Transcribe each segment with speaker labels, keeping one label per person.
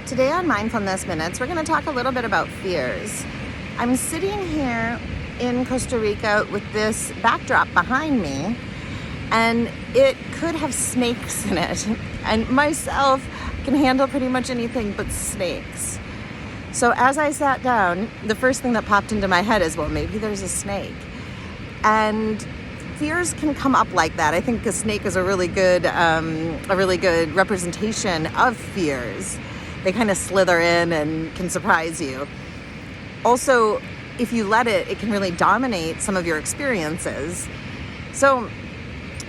Speaker 1: Today on Mindfulness Minutes, we're going to talk a little bit about fears. I'm sitting here in Costa Rica with this backdrop behind me, and it could have snakes in it. And myself can handle pretty much anything but snakes. So as I sat down, the first thing that popped into my head is, well, maybe there's a snake. And fears can come up like that. I think a snake is a really good representation of fears. They kind of slither in and can surprise you. Also, if you let it, it can really dominate some of your experiences. So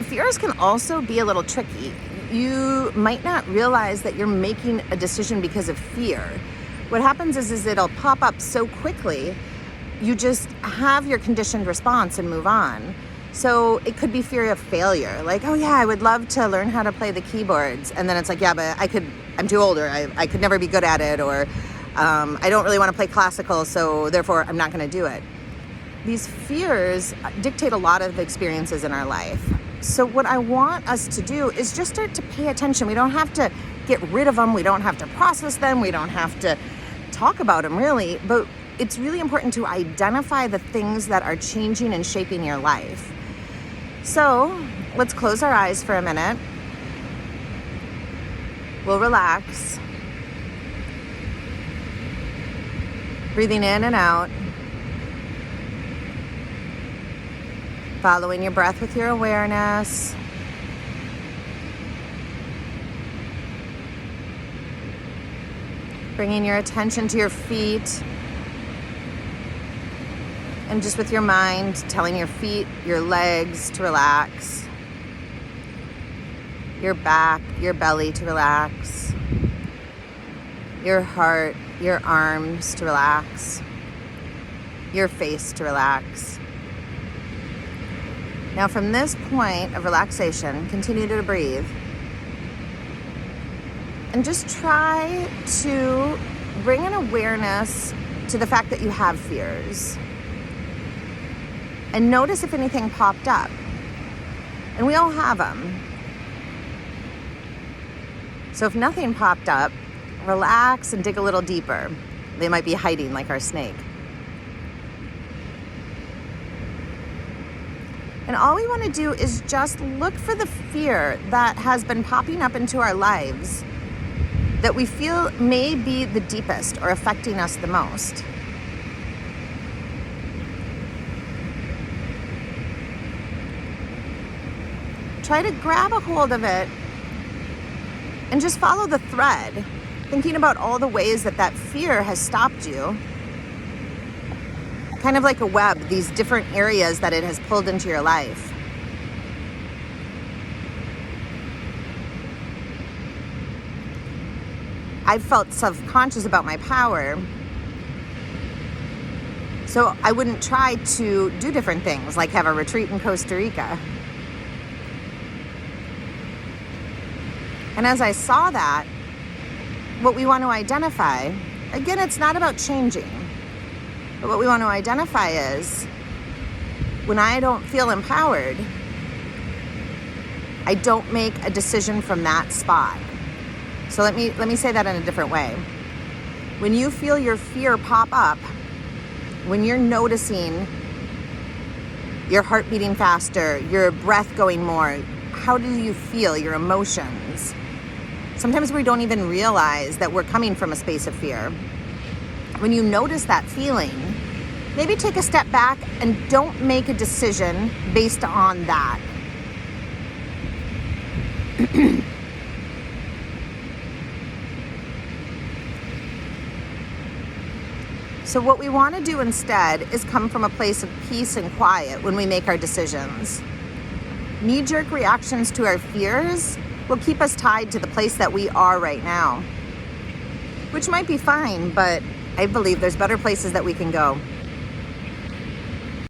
Speaker 1: fears can also be a little tricky. You might not realize that you're making a decision because of fear. What happens is it'll pop up so quickly, you just have your conditioned response and move on. So it could be fear of failure. Like, oh yeah, I would love to learn how to play the keyboards. And then it's like, yeah, but I'm too old, or I could never be good at it, or I don't really want to play classical, so therefore I'm not going to do it. These fears dictate a lot of the experiences in our life. So what I want us to do is just start to pay attention. We don't have to get rid of them. We don't have to process them. We don't have to talk about them really, but it's really important to identify the things that are changing and shaping your life. So let's close our eyes for a minute. We'll relax. Breathing in and out. Following your breath with your awareness. Bringing your attention to your feet. And just with your mind, telling your feet, your legs to relax. Your back, your belly to relax. Your heart, your arms to relax. Your face to relax. Now from this point of relaxation, continue to breathe. And just try to bring an awareness to the fact that you have fears. And notice if anything popped up. And we all have them. So if nothing popped up, relax and dig a little deeper. They might be hiding like our snake. And all we want to do is just look for the fear that has been popping up into our lives that we feel may be the deepest or affecting us the most. Try to grab a hold of it and just follow the thread, thinking about all the ways that fear has stopped you. Kind of like a web, these different areas that it has pulled into your life. I've felt self-conscious about my power, so I wouldn't try to do different things, like have a retreat in Costa Rica. And as I saw that, what we want to identify, again, it's not about changing, but what we want to identify is when I don't feel empowered, I don't make a decision from that spot. So let me say that in a different way. When you feel your fear pop up, when you're noticing your heart beating faster, your breath going more, how do you feel, your emotions? Sometimes we don't even realize that we're coming from a space of fear. When you notice that feeling, maybe take a step back and don't make a decision based on that. So what we want to do instead is come from a place of peace and quiet when we make our decisions. Knee-jerk reactions to our fears will keep us tied to the place that we are right now, which might be fine, but I believe there's better places that we can go.